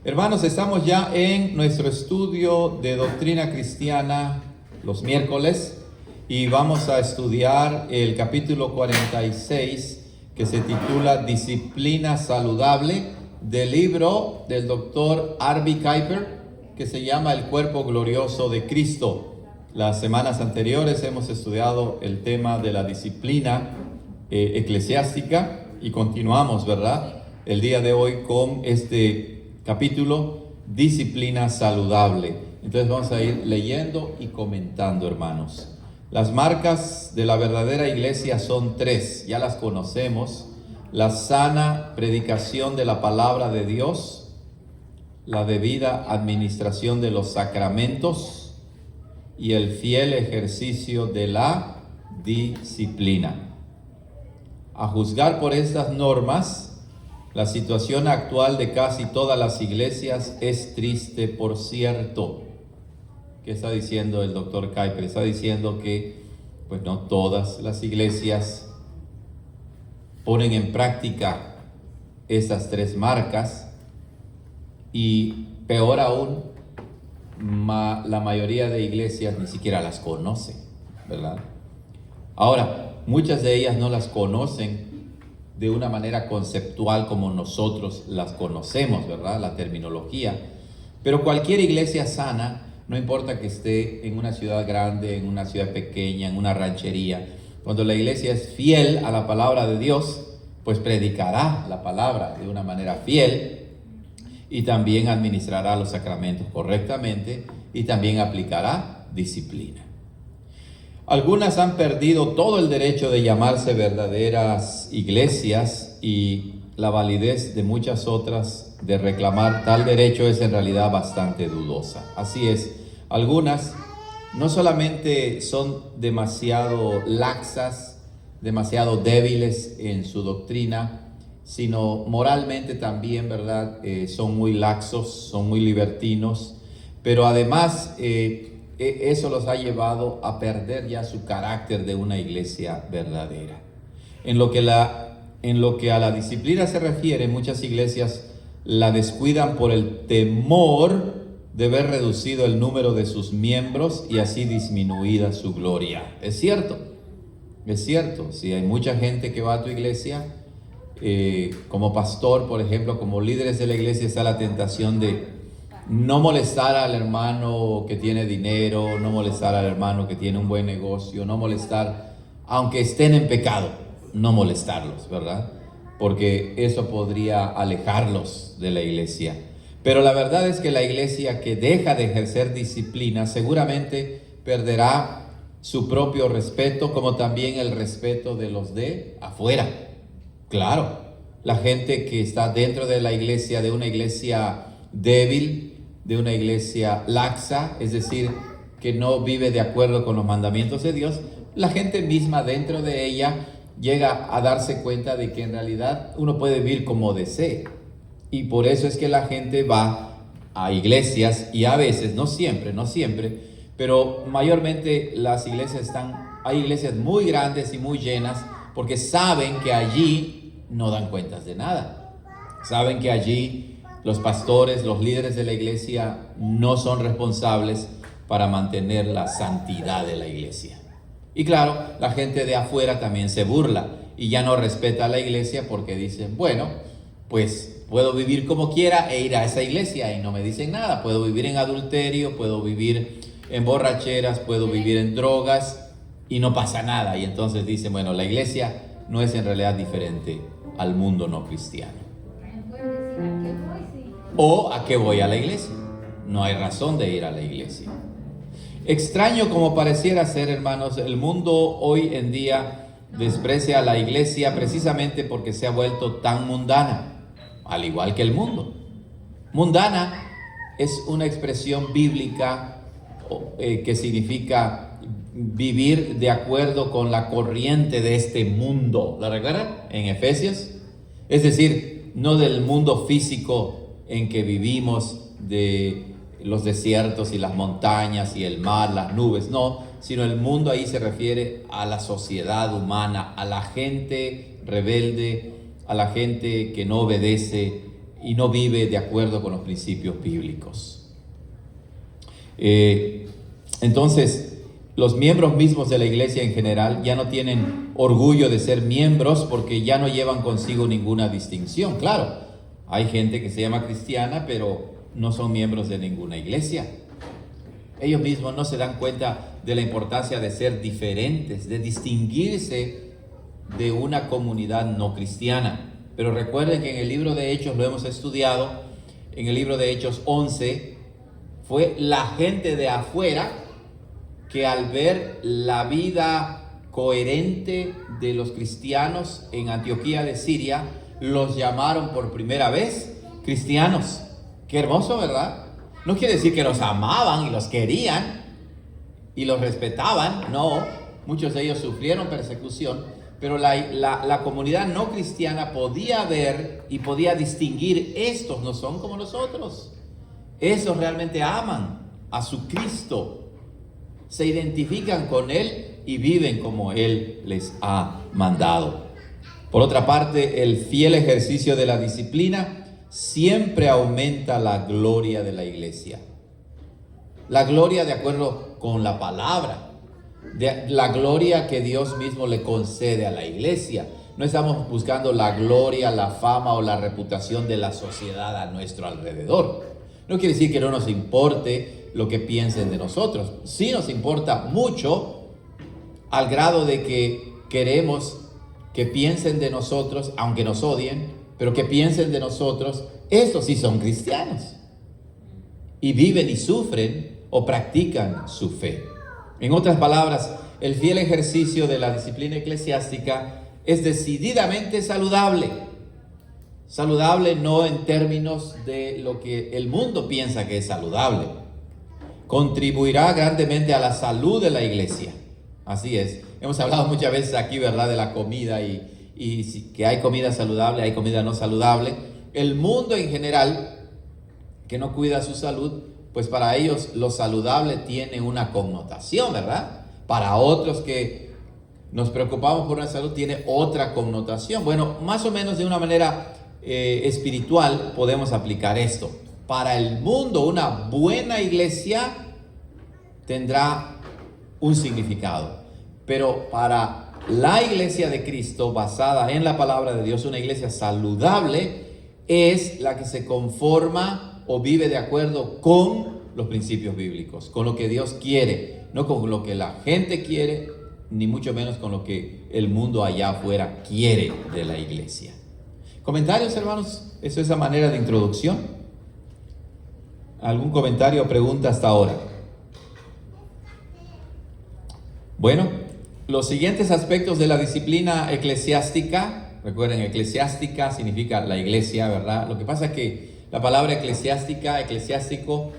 Hermanos, estamos ya en nuestro estudio de doctrina cristiana los miércoles y vamos a estudiar el capítulo 46 que se titula Disciplina Saludable, del libro del doctor R.B. Kuiper, que se llama El Cuerpo Glorioso de Cristo. Las semanas anteriores hemos estudiado el tema de la disciplina eclesiástica y continuamos, ¿verdad?, el día de hoy con este capítulo, disciplina saludable. Entonces vamos a ir leyendo y comentando, hermanos. Las marcas de la verdadera iglesia son tres, ya las conocemos: la sana predicación de la palabra de Dios, la debida administración de los sacramentos y el fiel ejercicio de la disciplina. A juzgar por estas normas, la situación actual de casi todas las iglesias es triste, por cierto. ¿Qué está diciendo el doctor Kuiper? Está diciendo que, pues no todas las iglesias ponen en práctica estas tres marcas y peor aún, la mayoría de iglesias ni siquiera las conocen, ¿verdad? Ahora, muchas de ellas no las conocen de una manera conceptual como nosotros las conocemos, ¿verdad?, la terminología. Pero cualquier iglesia sana, no importa que esté en una ciudad grande, en una ciudad pequeña, en una ranchería, cuando la iglesia es fiel a la palabra de Dios, pues predicará la palabra de una manera fiel y también administrará los sacramentos correctamente y también aplicará disciplina. Algunas han perdido todo el derecho de llamarse verdaderas iglesias y la validez de muchas otras de reclamar tal derecho es en realidad bastante dudosa. Así es, algunas no solamente son demasiado laxas, demasiado débiles en su doctrina, sino moralmente también, ¿verdad? Son muy laxos, son muy libertinos, pero además eso los ha llevado a perder ya su carácter de una iglesia verdadera. En lo que a la disciplina se refiere, muchas iglesias la descuidan por el temor de ver reducido el número de sus miembros y así disminuida su gloria. Es cierto. Si hay mucha gente que va a tu iglesia, como pastor, por ejemplo, como líderes de la iglesia, está la tentación de no molestar al hermano que tiene dinero, no molestar al hermano que tiene un buen negocio, no molestar, aunque estén en pecado, no molestarlos, ¿verdad? Porque eso podría alejarlos de la iglesia. Pero la verdad es que la iglesia que deja de ejercer disciplina seguramente perderá su propio respeto, como también el respeto de los de afuera. Claro, la gente que está dentro de la iglesia, de una iglesia débil, de una iglesia laxa, es decir, que no vive de acuerdo con los mandamientos de Dios, la gente misma dentro de ella llega a darse cuenta de que en realidad uno puede vivir como desee. Y por eso es que la gente va a iglesias y a veces, no siempre, pero mayormente las iglesias hay iglesias muy grandes y muy llenas porque saben que allí no dan cuentas de nada. Saben que allí los pastores, los líderes de la iglesia no son responsables para mantener la santidad de la iglesia. Y claro, la gente de afuera también se burla y ya no respeta a la iglesia porque dicen, bueno, pues puedo vivir como quiera e ir a esa iglesia y no me dicen nada. Puedo vivir en adulterio, puedo vivir en borracheras, puedo vivir en drogas y no pasa nada. Y entonces dicen, bueno, la iglesia no es en realidad diferente al mundo no cristiano. ¿O a qué voy a la iglesia? No hay razón de ir a la iglesia. Extraño como pareciera ser, hermanos, el mundo hoy en día desprecia a la iglesia precisamente porque se ha vuelto tan mundana, al igual que el mundo. Mundana es una expresión bíblica que significa vivir de acuerdo con la corriente de este mundo. ¿La recuerdan? En Efesios. Es decir, no del mundo físico en que vivimos, de los desiertos y las montañas y el mar, las nubes, no, sino el mundo ahí se refiere a la sociedad humana, a la gente rebelde, a la gente que no obedece y no vive de acuerdo con los principios bíblicos. Entonces, los miembros mismos de la iglesia en general ya no tienen orgullo de ser miembros porque ya no llevan consigo ninguna distinción. Claro, hay gente que se llama cristiana, pero no son miembros de ninguna iglesia. Ellos mismos no se dan cuenta de la importancia de ser diferentes, de distinguirse de una comunidad no cristiana. Pero recuerden que en el libro de Hechos, lo hemos estudiado, en el libro de Hechos 11, fue la gente de afuera que al ver la vida coherente de los cristianos en Antioquía de Siria, los llamaron por primera vez cristianos. Qué hermoso, ¿verdad? No quiere decir que los amaban y los querían y los respetaban, no. Muchos de ellos sufrieron persecución, pero la comunidad no cristiana podía ver y podía distinguir: estos no son como nosotros. Estos realmente aman a su Cristo, se identifican con Él y viven como Él les ha mandado. Por otra parte, el fiel ejercicio de la disciplina siempre aumenta la gloria de la iglesia. La gloria de acuerdo con la palabra, la gloria que Dios mismo le concede a la iglesia. No estamos buscando la gloria, la fama o la reputación de la sociedad a nuestro alrededor. No quiere decir que no nos importe lo que piensen de nosotros. Sí nos importa mucho, al grado de que queremos que piensen de nosotros, aunque nos odien, pero que piensen de nosotros: estos sí son cristianos y viven y sufren o practican su fe. En otras palabras, el fiel ejercicio de la disciplina eclesiástica es decididamente saludable. Saludable no en términos de lo que el mundo piensa que es saludable. Contribuirá grandemente a la salud de la iglesia. Así es. Hemos hablado muchas veces aquí, ¿verdad?, de la comida y que hay comida saludable, hay comida no saludable. El mundo en general, que no cuida su salud, pues para ellos lo saludable tiene una connotación, ¿verdad? Para otros que nos preocupamos por la salud tiene otra connotación. Bueno, más o menos de una manera espiritual podemos aplicar esto. Para el mundo, una buena iglesia tendrá un significado, pero para la iglesia de Cristo, basada en la palabra de Dios, una iglesia saludable es la que se conforma o vive de acuerdo con los principios bíblicos, con lo que Dios quiere, no con lo que la gente quiere, ni mucho menos con lo que el mundo allá afuera quiere de la iglesia. ¿Comentarios, hermanos? Eso es la manera de introducción. ¿Algún comentario o pregunta hasta ahora? Bueno, los siguientes aspectos de la disciplina eclesiástica, recuerden, eclesiástica significa la iglesia, ¿verdad? Lo que pasa es que la palabra eclesiástico,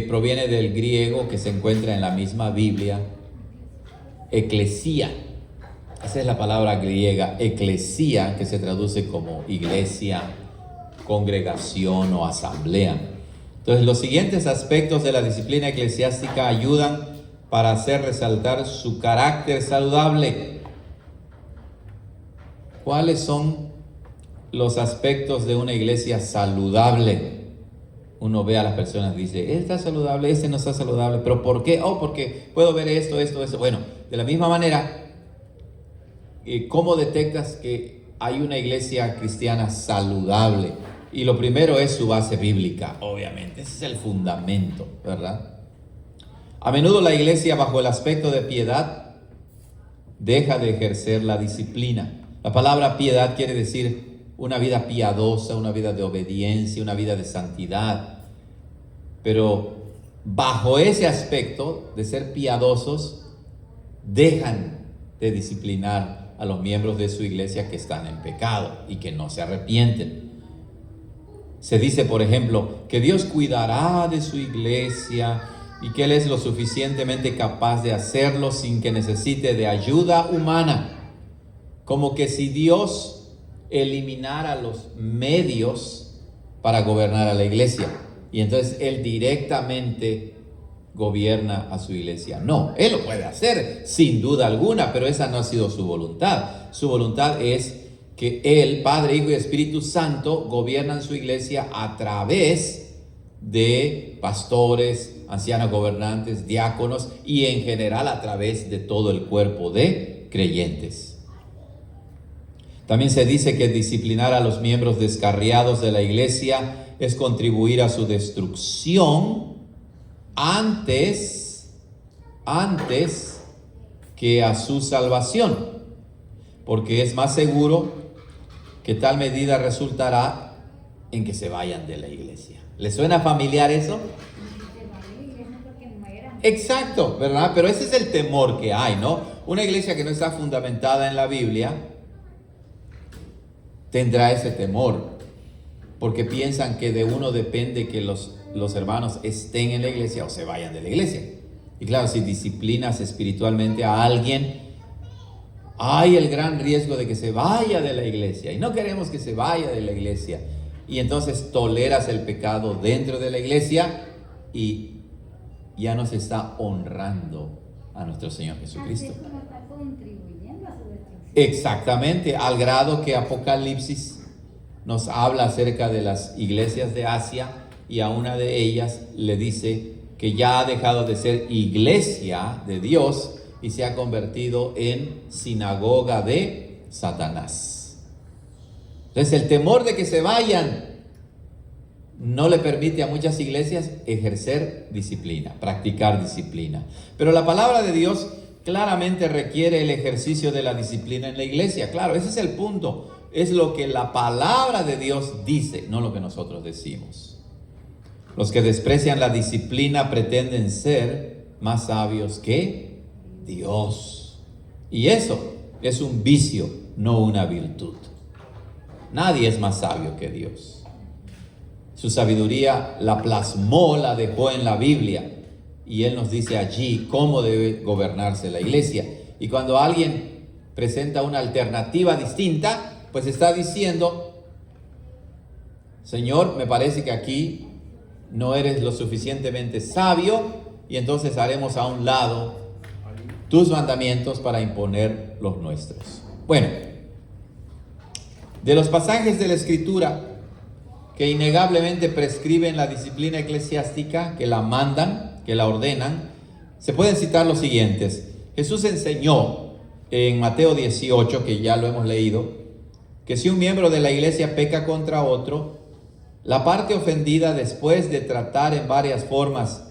proviene del griego que se encuentra en la misma Biblia, eclesía. Esa es la palabra griega, eclesía, que se traduce como iglesia, congregación o asamblea. Entonces, los siguientes aspectos de la disciplina eclesiástica ayudan para hacer resaltar su carácter saludable. ¿Cuáles son los aspectos de una iglesia saludable? Uno ve a las personas y dice: él está saludable, ese no está saludable. ¿Pero por qué? Oh, porque puedo ver esto. Bueno, de la misma manera, ¿cómo detectas que hay una iglesia cristiana saludable? Y lo primero es su base bíblica, obviamente. Ese es el fundamento, ¿verdad? A menudo la iglesia, bajo el aspecto de piedad, deja de ejercer la disciplina. La palabra piedad quiere decir una vida piadosa, una vida de obediencia, una vida de santidad. Pero bajo ese aspecto de ser piadosos, dejan de disciplinar a los miembros de su iglesia que están en pecado y que no se arrepienten. Se dice, por ejemplo, que Dios cuidará de su iglesia y que Él es lo suficientemente capaz de hacerlo sin que necesite de ayuda humana. Como que si Dios eliminara los medios para gobernar a la iglesia, y entonces Él directamente gobierna a su iglesia. No, Él lo puede hacer sin duda alguna, pero esa no ha sido su voluntad. Su voluntad es que Él, Padre, Hijo y Espíritu Santo, gobiernan su iglesia a través de pastores, ancianos gobernantes, diáconos y en general a través de todo el cuerpo de creyentes. También se dice que disciplinar a los miembros descarriados de la iglesia es contribuir a su destrucción antes que a su salvación, porque es más seguro que tal medida resultará en que se vayan de la iglesia. ¿Le suena familiar eso? Exacto, ¿verdad? Pero ese es el temor que hay, ¿no? Una iglesia que no está fundamentada en la Biblia tendrá ese temor, porque piensan que de uno depende que los hermanos estén en la iglesia o se vayan de la iglesia. Y claro, si disciplinas espiritualmente a alguien, hay el gran riesgo de que se vaya de la iglesia, y no queremos que se vaya de la iglesia. Y entonces toleras el pecado dentro de la iglesia y ya no se está honrando a nuestro Señor Jesucristo. Así como está contribuyendo a su destrucción. Exactamente, al grado que Apocalipsis nos habla acerca de las iglesias de Asia, y a una de ellas le dice que ya ha dejado de ser iglesia de Dios y se ha convertido en sinagoga de Satanás. Entonces el temor de que se vayan no le permite a muchas iglesias ejercer disciplina, practicar disciplina. Pero la palabra de Dios claramente requiere el ejercicio de la disciplina en la iglesia. Claro, ese es el punto. Es lo que la palabra de Dios dice, no lo que nosotros decimos. Los que desprecian la disciplina pretenden ser más sabios que Dios. Y eso es un vicio, no una virtud. Nadie es más sabio que Dios. Su sabiduría la plasmó, la dejó en la Biblia. Y Él nos dice allí cómo debe gobernarse la iglesia. Y cuando alguien presenta una alternativa distinta, pues está diciendo: Señor, me parece que aquí no eres lo suficientemente sabio, y entonces haremos a un lado tus mandamientos para imponer los nuestros. Bueno, de los pasajes de la Escritura que innegablemente prescriben la disciplina eclesiástica, que la mandan, que la ordenan, se pueden citar los siguientes. Jesús enseñó en Mateo 18, que ya lo hemos leído, que si un miembro de la iglesia peca contra otro, la parte ofendida, después de tratar en varias formas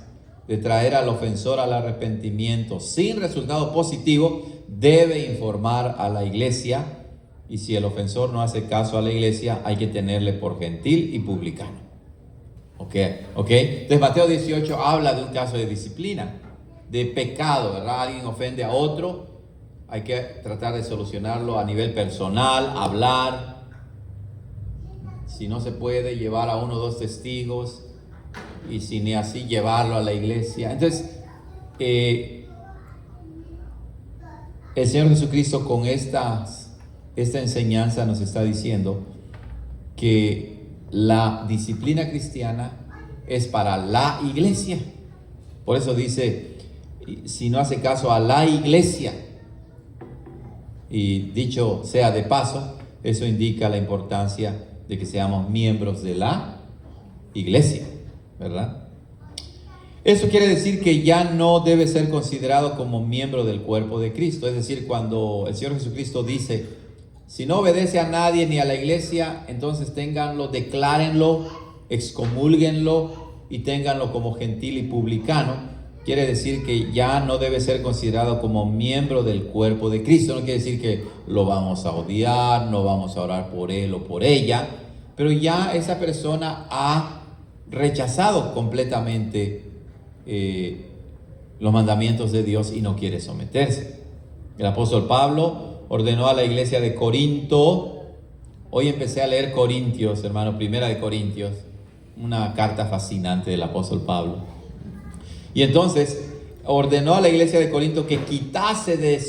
de traer al ofensor al arrepentimiento sin resultado positivo, debe informar a la iglesia, y si el ofensor no hace caso a la iglesia, hay que tenerle por gentil y publicano. ¿Ok? Entonces Mateo 18 habla de un caso de disciplina, de pecado, ¿verdad? Alguien ofende a otro, hay que tratar de solucionarlo a nivel personal, hablar. Si no se puede, llevar a 1 o 2 testigos, y si ni así, llevarlo a la iglesia. Entonces, el Señor Jesucristo con esta enseñanza nos está diciendo que la disciplina cristiana es para la iglesia. Por eso dice, si no hace caso a la iglesia. Y dicho sea de paso, eso indica la importancia de que seamos miembros de la iglesia, ¿verdad? Eso quiere decir que ya no debe ser considerado como miembro del cuerpo de Cristo. Es decir, cuando el Señor Jesucristo dice: si no obedece a nadie ni a la iglesia, entonces ténganlo, declárenlo, excomúlguenlo y ténganlo como gentil y publicano. Quiere decir que ya no debe ser considerado como miembro del cuerpo de Cristo. No quiere decir que lo vamos a odiar, no vamos a orar por él o por ella, pero ya esa persona ha rechazado completamente los mandamientos de Dios y no quiere someterse. El apóstol Pablo ordenó a la iglesia de Corinto. Hoy empecé a leer Corintios, hermano, Primera de Corintios, una carta fascinante del apóstol Pablo. Y entonces ordenó a la iglesia de Corinto que quitase de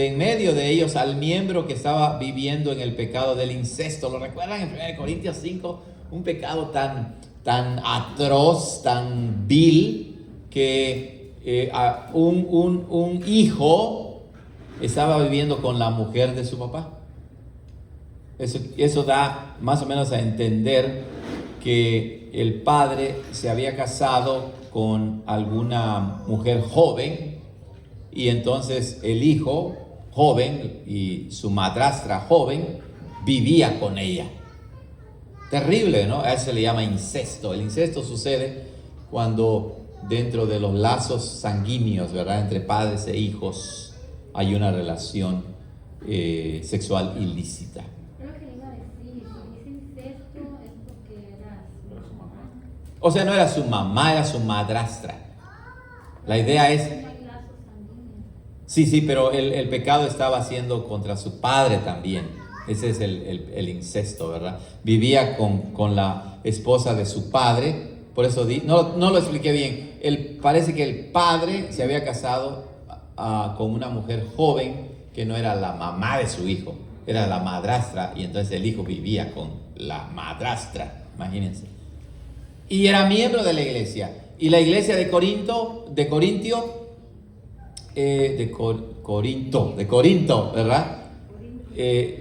en medio de ellos al miembro que estaba viviendo en el pecado del incesto. ¿Lo recuerdan en 1 Corintios 5? Un pecado tan atroz, tan vil, que un hijo estaba viviendo con la mujer de su papá. Eso da más o menos a entender que el padre se había casado con alguna mujer joven y entonces el hijo joven y su madrastra joven vivía con ella. Terrible, ¿no? A eso se le llama incesto. El incesto sucede cuando dentro de los lazos sanguíneos, ¿verdad?, entre padres e hijos hay una relación sexual ilícita. Creo que le iba a decir, si dice incesto es porque era su mamá. O sea, no era su mamá, era su madrastra. La idea es... No hay lazos sanguíneos. Sí, pero el pecado estaba haciendo contra su padre también. Ese es el incesto, ¿verdad? Vivía con la esposa de su padre. Por eso no lo expliqué bien. Parece que el padre se había casado con una mujer joven que no era la mamá de su hijo, era la madrastra, y entonces el hijo vivía con la madrastra, imagínense. Y era miembro de la iglesia. Y la iglesia de Corinto, ¿verdad?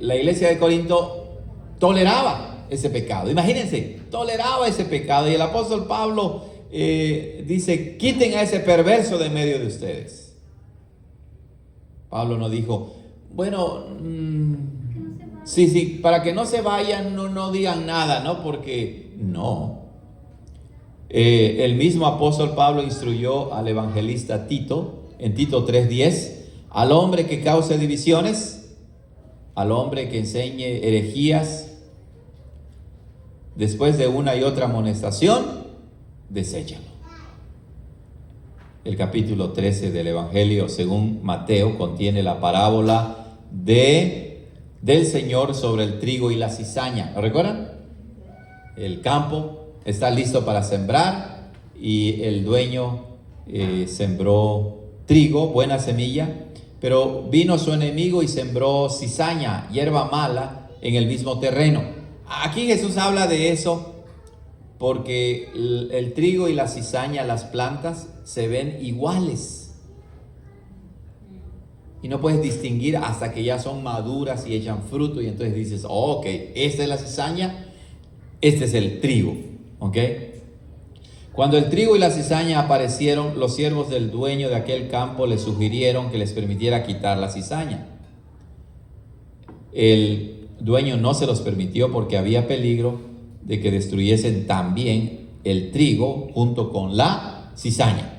La iglesia de Corinto toleraba ese pecado. Imagínense, toleraba ese pecado. Y el apóstol Pablo dice: quiten a ese perverso de medio de ustedes. Pablo no dijo, bueno, sí, para que no se vayan, no digan nada, ¿no? Porque no. El mismo apóstol Pablo instruyó al evangelista Tito, en Tito 3:10, al hombre que cause divisiones, al hombre que enseñe herejías, después de una y otra amonestación, deséchalo. El capítulo 13 del Evangelio según Mateo contiene la parábola del Señor sobre el trigo y la cizaña. ¿Lo recuerdan? El campo está listo para sembrar y el dueño sembró trigo, buena semilla, pero vino su enemigo y sembró cizaña, hierba mala, en el mismo terreno. Aquí Jesús habla de eso porque el trigo y la cizaña, las plantas, se ven iguales. Y no puedes distinguir hasta que ya son maduras y echan fruto. Y entonces dices, ok, esta es la cizaña, este es el trigo. ¿Ok? Cuando el trigo y la cizaña aparecieron, los siervos del dueño de aquel campo le sugirieron que les permitiera quitar la cizaña. El dueño no se los permitió porque había peligro de que destruyesen también el trigo junto con la cizaña.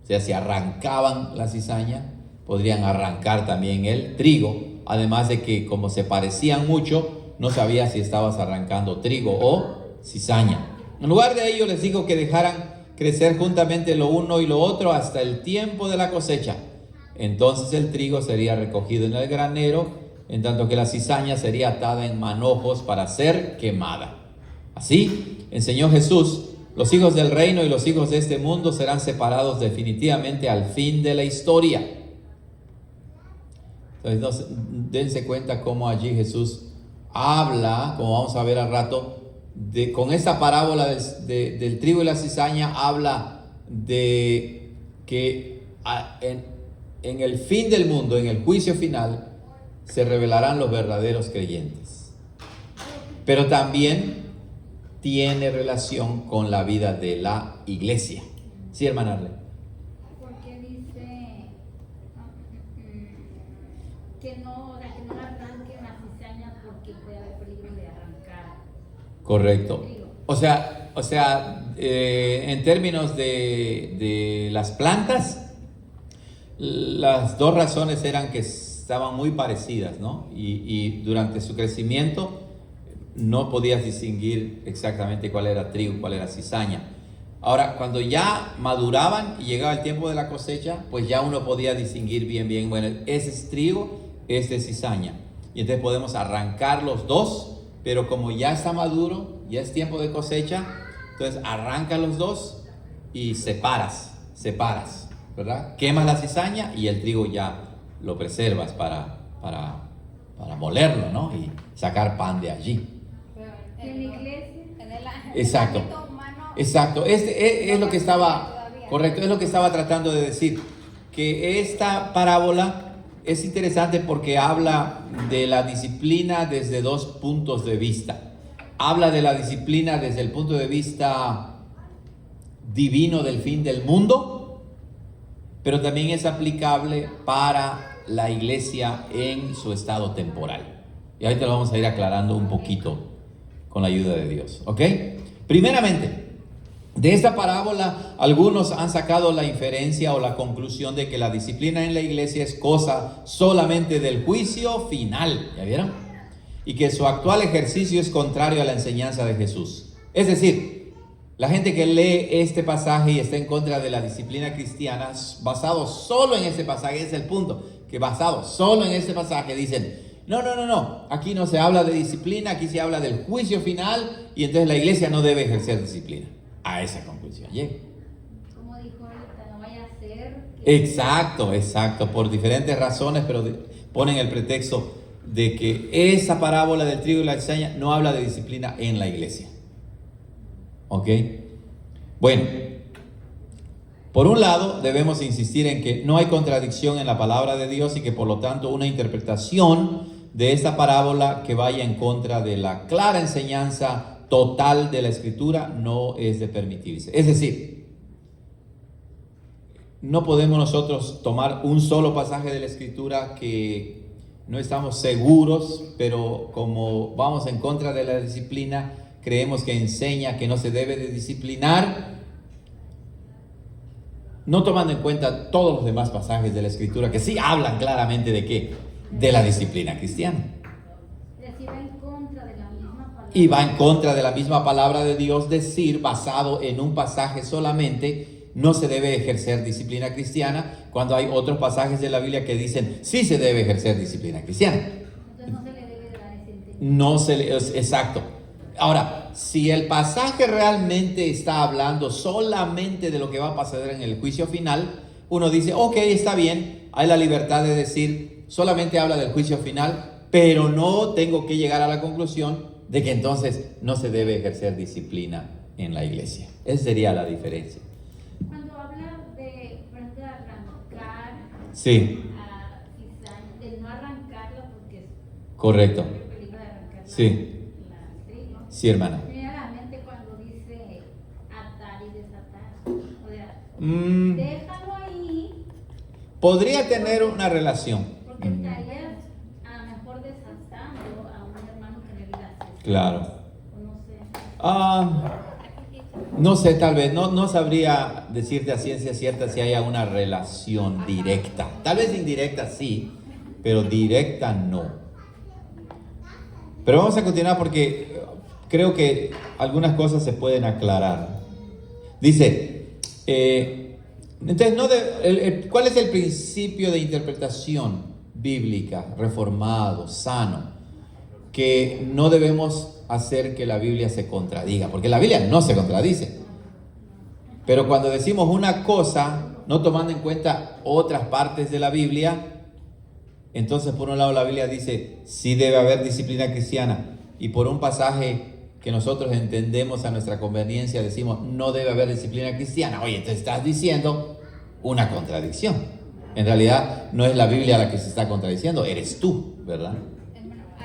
O sea, si arrancaban la cizaña, podrían arrancar también el trigo. Además de que, como se parecían mucho, no sabía si estabas arrancando trigo o cizaña. En lugar de ello, les digo que dejaran crecer juntamente lo uno y lo otro hasta el tiempo de la cosecha. Entonces el trigo sería recogido en el granero, en tanto que la cizaña sería atada en manojos para ser quemada. Así enseñó Jesús: los hijos del reino y los hijos de este mundo serán separados definitivamente al fin de la historia. Entonces, dense cuenta cómo allí Jesús habla, como vamos a ver al rato, con esta parábola del trigo y la cizaña, habla de que en el fin del mundo, en el juicio final, se revelarán los verdaderos creyentes. Pero también tiene relación con la vida de la iglesia. Sí, hermana Arle. Porque dice que no arranquen la cizaña porque puede haber peligro de arrancar. Correcto. O sea, en términos de las plantas, las dos razones eran que estaban muy parecidas, ¿no? Y durante su crecimiento no podías distinguir exactamente cuál era trigo, cuál era cizaña. Ahora, cuando ya maduraban y llegaba el tiempo de la cosecha, pues ya uno podía distinguir bien, bueno, ese es trigo, este es cizaña. Y entonces podemos arrancar los dos, pero como ya está maduro, ya es tiempo de cosecha, entonces arranca los dos y separas, ¿verdad? Quemas la cizaña y el trigo ya lo preservas para molerlo, ¿no? Y sacar pan de allí. En la iglesia, Exacto. Es lo que estaba, correcto, es lo que estaba tratando de decir, que esta parábola es interesante porque habla de la disciplina desde dos puntos de vista. Habla de la disciplina desde el punto de vista divino del fin del mundo, pero también es aplicable para la iglesia en su estado temporal. Y ahorita lo vamos a ir aclarando un poquito con la ayuda de Dios, ¿ok? Primeramente, de esta parábola, algunos han sacado la inferencia o la conclusión de que la disciplina en la iglesia es cosa solamente del juicio final, ¿ya vieron? Y que su actual ejercicio es contrario a la enseñanza de Jesús. Es decir, la gente que lee este pasaje y está en contra de la disciplina cristiana, basado solo en este pasaje, ese es el punto, que basado solo en este pasaje dicen, no, aquí no se habla de disciplina, aquí se habla del juicio final y entonces la iglesia no debe ejercer disciplina. A esa conclusión llegué. Como dijo ahorita, no vaya a ser que... Exacto, por diferentes razones, pero ponen el pretexto de que esa parábola del trigo y la cizaña no habla de disciplina en la iglesia. ¿Ok? Bueno, por un lado debemos insistir en que no hay contradicción en la palabra de Dios y que por lo tanto una interpretación de esta parábola que vaya en contra de la clara enseñanza total de la Escritura no es de permitirse. Es decir, no podemos nosotros tomar un solo pasaje de la Escritura que no estamos seguros, pero como vamos en contra de la disciplina, creemos que enseña que no se debe de disciplinar, no tomando en cuenta todos los demás pasajes de la Escritura que sí hablan claramente de qué, de la disciplina cristiana. Y va en contra de la misma palabra de Dios decir, basado en un pasaje solamente, no se debe ejercer disciplina cristiana, cuando hay otros pasajes de la Biblia que dicen, sí se debe ejercer disciplina cristiana. Entonces no se le debe dar ese entendimiento. No se le, exacto. Ahora, si el pasaje realmente está hablando solamente de lo que va a pasar en el juicio final, uno dice, ok, está bien, hay la libertad de decir, solamente habla del juicio final, pero no tengo que llegar a la conclusión de que entonces no se debe ejercer disciplina en la iglesia. Esa sería la diferencia. Cuando habla de, por ejemplo, arrancar Sí. a cizaña, de no arrancarla porque es Correcto. peligro de arrancarla. Sí. La trigo. Sí, hermana. Me viene a la mente cuando dice atar y desatar. O sea, déjalo ahí. Podría tener una relación. Porque estarías a lo mejor desatando a un hermano que le diga así. Claro. O no sé. No sé, tal vez, no sabría decirte a ciencia cierta si haya una relación directa. Tal vez indirecta sí, pero directa no. Pero vamos a continuar porque creo que algunas cosas se pueden aclarar. Dice, entonces, ¿cuál es el principio de interpretación bíblica, reformado, sano? Que no debemos hacer que la Biblia se contradiga, porque la Biblia no se contradice. Pero cuando decimos una cosa, no tomando en cuenta otras partes de la Biblia, entonces por un lado la Biblia dice, sí debe haber disciplina cristiana, y por un pasaje que nosotros entendemos a nuestra conveniencia, decimos, no debe haber disciplina cristiana. Oye, entonces estás diciendo una contradicción. En realidad no es la Biblia la que se está contradiciendo, eres tú, ¿verdad?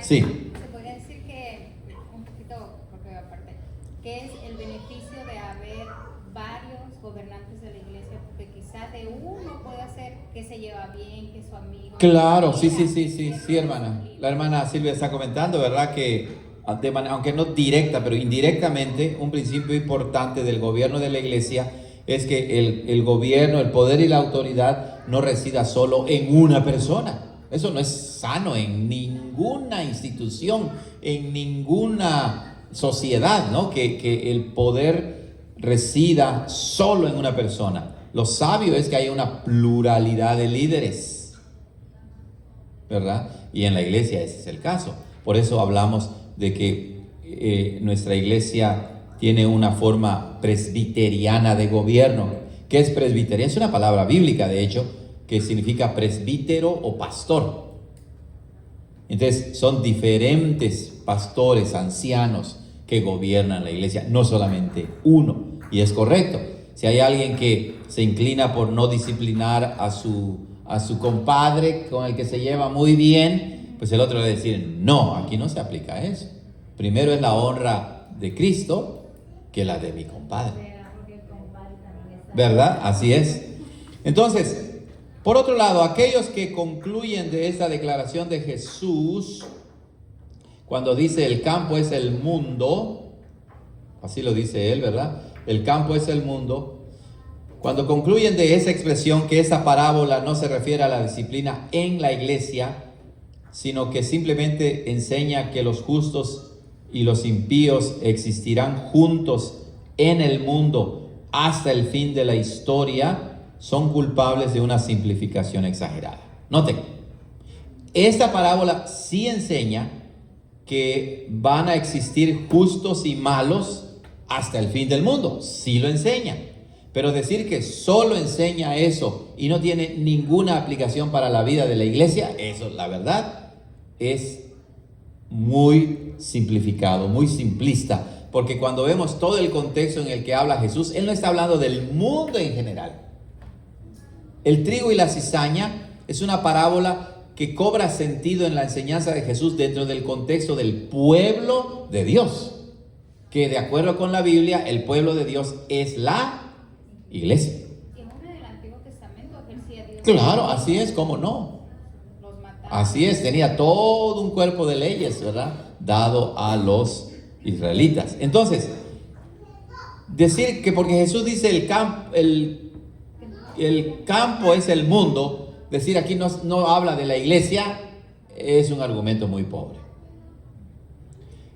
Sí. Se podría decir que, un poquito, porque aparte, ¿qué es el beneficio de haber varios gobernantes de la iglesia? Porque quizás de uno puede ser que se lleva bien, que es su amigo. Claro, sí, hermana. La hermana Silvia está comentando, ¿verdad? Que aunque no directa, pero indirectamente, un principio importante del gobierno de la iglesia es que el gobierno, el poder y la autoridad no resida solo en una persona. Eso no es sano en ninguna institución, en ninguna sociedad, ¿no? Que el poder resida solo en una persona. Lo sabio es que haya una pluralidad de líderes, ¿verdad? Y en la iglesia ese es el caso. Por eso hablamos de que nuestra iglesia tiene una forma presbiteriana de gobierno. ¿Qué es presbiterio? Es una palabra bíblica, de hecho, que significa presbítero o pastor. Entonces, son diferentes pastores, ancianos que gobiernan la iglesia, no solamente uno. Y es correcto. Si hay alguien que se inclina por no disciplinar a a su compadre con el que se lleva muy bien, pues el otro le va a decir, no, aquí no se aplica eso. Primero es la honra de Cristo que la de mi compadre. ¿Verdad? Así es. Entonces, por otro lado, aquellos que concluyen de esta declaración de Jesús, cuando dice el campo es el mundo, así lo dice él, ¿verdad? El campo es el mundo. Cuando concluyen de esa expresión que esa parábola no se refiere a la disciplina en la iglesia, sino que simplemente enseña que los justos y los impíos existirán juntos en el mundo hasta el fin de la historia, son culpables de una simplificación exagerada. Noten, esta parábola sí enseña que van a existir justos y malos hasta el fin del mundo, sí lo enseña. Pero decir que solo enseña eso y no tiene ninguna aplicación para la vida de la iglesia, eso la verdad es muy simplificado, muy simplista. Porque cuando vemos todo el contexto en el que habla Jesús, Él no está hablando del mundo en general. El trigo y la cizaña es una parábola que cobra sentido en la enseñanza de Jesús dentro del contexto del pueblo de Dios. Que de acuerdo con la Biblia, el pueblo de Dios es la iglesia. Que un hombre del Antiguo Testamento ejercía Dios. Claro, así es, ¿cómo no? Los mataba. Así es, tenía todo un cuerpo de leyes, ¿verdad? Dado a los israelitas. Entonces, decir que porque Jesús dice el campo es el mundo, decir aquí no habla de la iglesia, es un argumento muy pobre.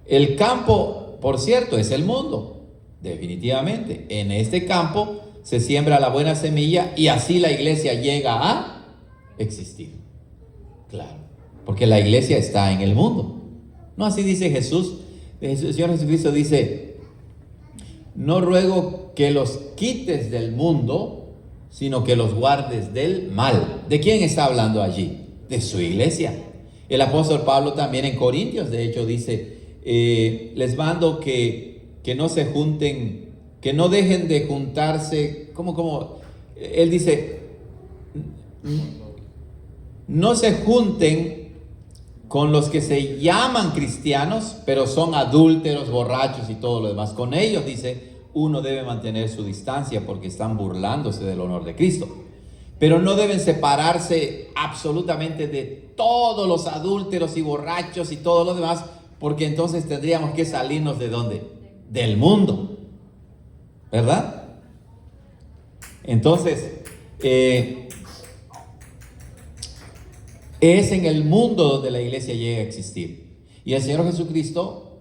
El campo, por cierto, es el mundo, definitivamente. En este campo se siembra la buena semilla y así la iglesia llega a existir. Claro, porque la iglesia está en el mundo. No, así dice Jesús. El Señor Jesucristo dice, no ruego que los quites del mundo, sino que los guardes del mal. ¿De quién está hablando allí? De su iglesia. El apóstol Pablo también en Corintios, de hecho, dice, les mando que no se junten, que no dejen de juntarse, ¿cómo? Él dice, no se junten con los que se llaman cristianos, pero son adúlteros, borrachos y todo lo demás. Con ellos, dice, uno debe mantener su distancia porque están burlándose del honor de Cristo. Pero no deben separarse absolutamente de todos los adúlteros y borrachos y todo lo demás, porque entonces tendríamos que salirnos ¿de dónde? Del mundo, ¿verdad? Entonces, es en el mundo donde la iglesia llega a existir. Y el Señor Jesucristo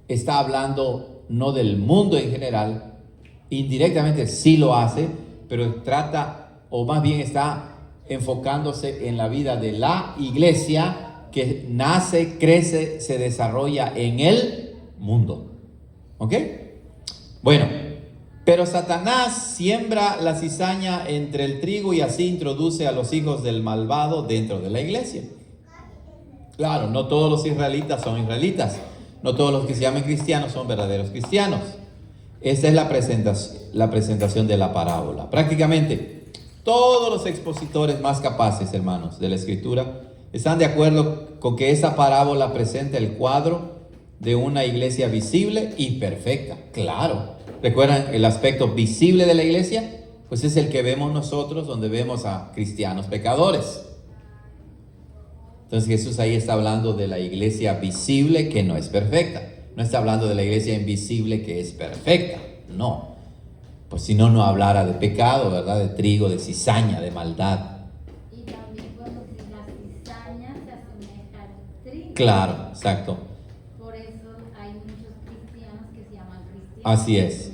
está hablando no del mundo en general, indirectamente sí lo hace, pero trata, o más bien está enfocándose en la vida de la iglesia que nace, crece, se desarrolla en el mundo. ¿Ok? Bueno, pero Satanás siembra la cizaña entre el trigo y así introduce a los hijos del malvado dentro de la iglesia. Claro, no todos los israelitas son israelitas. No todos los que se llaman cristianos son verdaderos cristianos. Esta es la presentación de la parábola. Prácticamente todos los expositores más capaces, hermanos, de la Escritura están de acuerdo con que esa parábola presenta el cuadro de una iglesia visible y perfecta. Claro. ¿Recuerdan el aspecto visible de la iglesia? Pues es el que vemos nosotros, donde vemos a cristianos pecadores. Entonces Jesús ahí está hablando de la iglesia visible que no es perfecta. No está hablando de la iglesia invisible que es perfecta. No. Pues si no, no hablara de pecado, ¿verdad? De trigo, de cizaña, de maldad. Y también cuando la cizaña se asemeja al trigo. Claro, exacto. Por eso hay muchos cristianos que se llaman cristianos. Así es.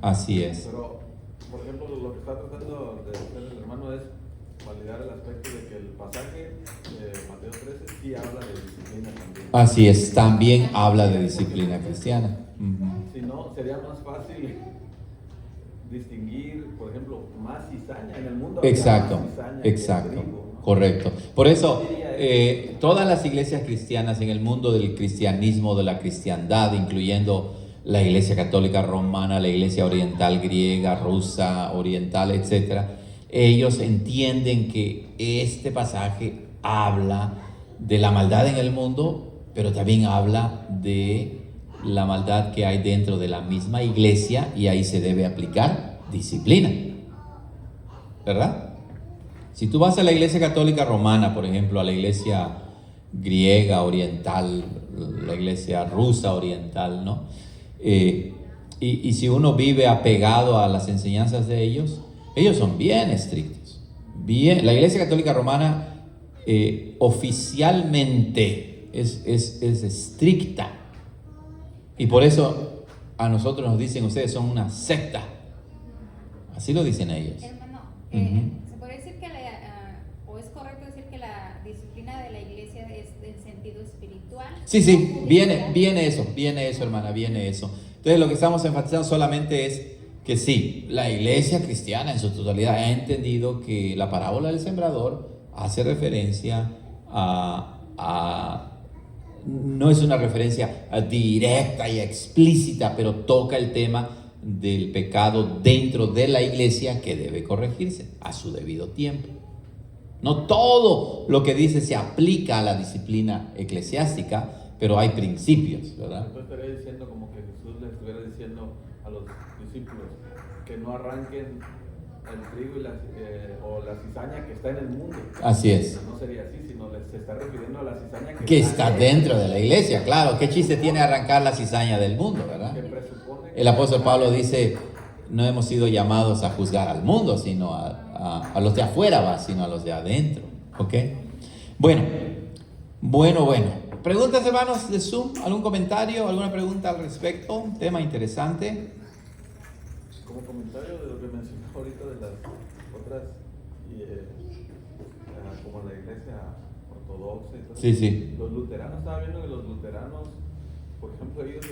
Así es. Pero, por ejemplo, lo que está tratando de hacer el hermano es validar el aspecto de que el pasaje de Mateo 13 sí habla de disciplina también. Así es, también habla de disciplina cristiana. Si no, sería más fácil distinguir, por ejemplo, más cizaña en el mundo. Exacto, Más cizaña exacto, que trigo, ¿no? correcto. Por eso, todas las iglesias cristianas en el mundo del cristianismo, de la cristiandad, incluyendo la iglesia católica romana, la iglesia oriental griega, rusa, oriental, etcétera, ellos entienden que este pasaje habla de la maldad en el mundo, pero también habla de la maldad que hay dentro de la misma iglesia, y ahí se debe aplicar disciplina, ¿verdad? Si tú vas a la iglesia católica romana, por ejemplo, a la iglesia griega oriental, la iglesia rusa oriental, ¿no? Y si uno vive apegado a las enseñanzas de ellos son bien estrictos. Bien, la iglesia católica romana oficialmente es estricta, y por eso a nosotros nos dicen: ustedes son una secta. Así lo dicen ellos. Hermano, ¿se puede decir que o es correcto decir que la disciplina de la iglesia es del sentido espiritual? Sí, viene eso, hermana, viene eso. Entonces lo que estamos enfatizando solamente es que sí, la iglesia cristiana en su totalidad ha entendido que la parábola del sembrador hace referencia no es una referencia directa y explícita, pero toca el tema del pecado dentro de la iglesia que debe corregirse a su debido tiempo. No todo lo que dice se aplica a la disciplina eclesiástica, pero hay principios, ¿verdad? Yo estaría diciendo como que Jesús le estuviera diciendo a los discípulos que no arranquen el trigo o la cizaña que está en el mundo. Así es. No sería así, sino se está refiriendo a la cizaña que está dentro de la iglesia. Claro, ¿qué chiste tiene arrancar la cizaña del mundo, verdad? El apóstol Pablo dice: no hemos sido llamados a juzgar al mundo, sino a los de afuera, sino a los de adentro. ¿Ok? Bueno. ¿Preguntas, hermanos, de Zoom? ¿Algún comentario? ¿Alguna pregunta al respecto? Un tema interesante. Como comentario de lo que mencionó ahorita de las otras, como la iglesia ortodoxa y todo. Sí. Los luteranos, estaba viendo que los luteranos, por ejemplo, ellos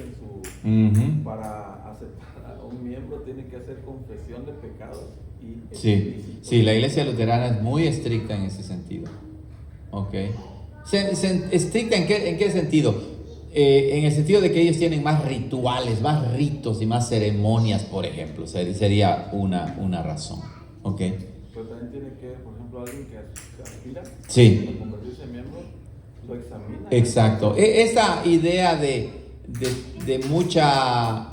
para aceptar a un miembro tienen que hacer confesión de pecados. Sí, la iglesia luterana es muy estricta en ese sentido. Ok. ¿Estricta en qué sentido? En el sentido de que ellos tienen más rituales, más ritos y más ceremonias, por ejemplo. Sería una razón. ¿Ok? Pero también tiene que, por ejemplo, alguien que aspira a convertirse en miembro, lo examina. Exacto. Esa idea de mucha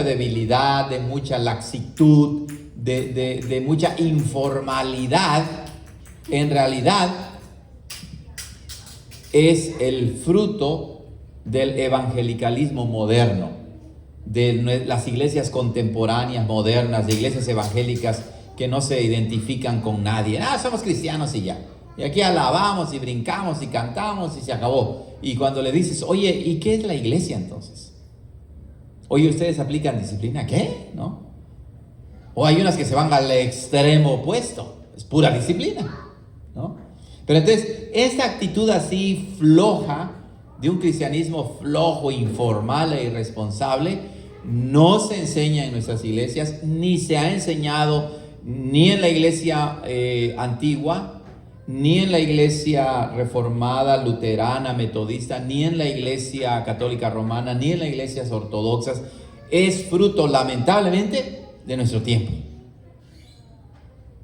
debilidad, de mucha laxitud, de mucha informalidad, en realidad es el fruto del evangelicalismo moderno, de las iglesias contemporáneas, modernas, de iglesias evangélicas que no se identifican con nadie. Somos cristianos y ya. Y aquí alabamos y brincamos y cantamos y se acabó. Y cuando le dices: oye, ¿y qué es la iglesia entonces? Oye, ¿ustedes aplican disciplina? ¿Qué? ¿No? O hay unas que se van al extremo opuesto. Es pura disciplina, ¿no? Pero entonces, esta actitud así floja, de un cristianismo flojo, informal e irresponsable, no se enseña en nuestras iglesias, ni se ha enseñado ni en la iglesia antigua, ni en la iglesia reformada, luterana, metodista, ni en la iglesia católica romana, ni en las iglesias ortodoxas. Es fruto, lamentablemente, de nuestro tiempo,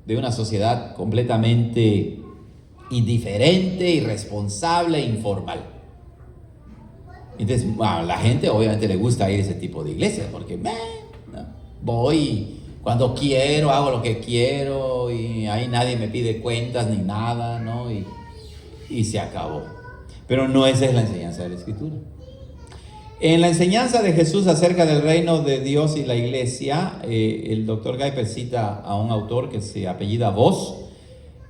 de una sociedad completamente indiferente, irresponsable e informal. Entonces, a la gente obviamente le gusta ir a ese tipo de iglesias, porque voy cuando quiero, hago lo que quiero, y ahí nadie me pide cuentas ni nada, ¿no? Y se acabó. Pero no esa es la enseñanza de la Escritura. En la enseñanza de Jesús acerca del reino de Dios y la iglesia, el doctor Guyper cita a un autor que se apellida Voss.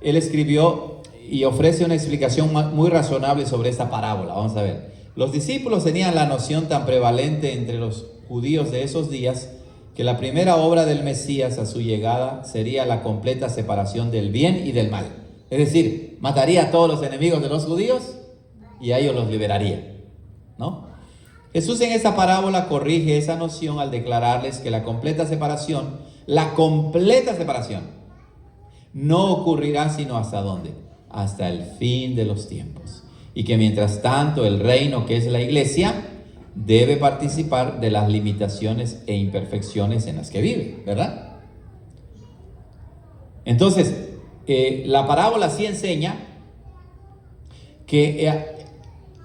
Él escribió y ofrece una explicación muy razonable sobre esta parábola. Vamos a ver. Los discípulos tenían la noción tan prevalente entre los judíos de esos días que la primera obra del Mesías a su llegada sería la completa separación del bien y del mal. Es decir, mataría a todos los enemigos de los judíos y a ellos los liberaría, ¿no? Jesús en esta parábola corrige esa noción al declararles que la completa separación no ocurrirá sino ¿hasta dónde? Hasta el fin de los tiempos. Y que mientras tanto el reino, que es la iglesia, debe participar de las limitaciones e imperfecciones en las que vive, ¿verdad? Entonces, la parábola sí enseña que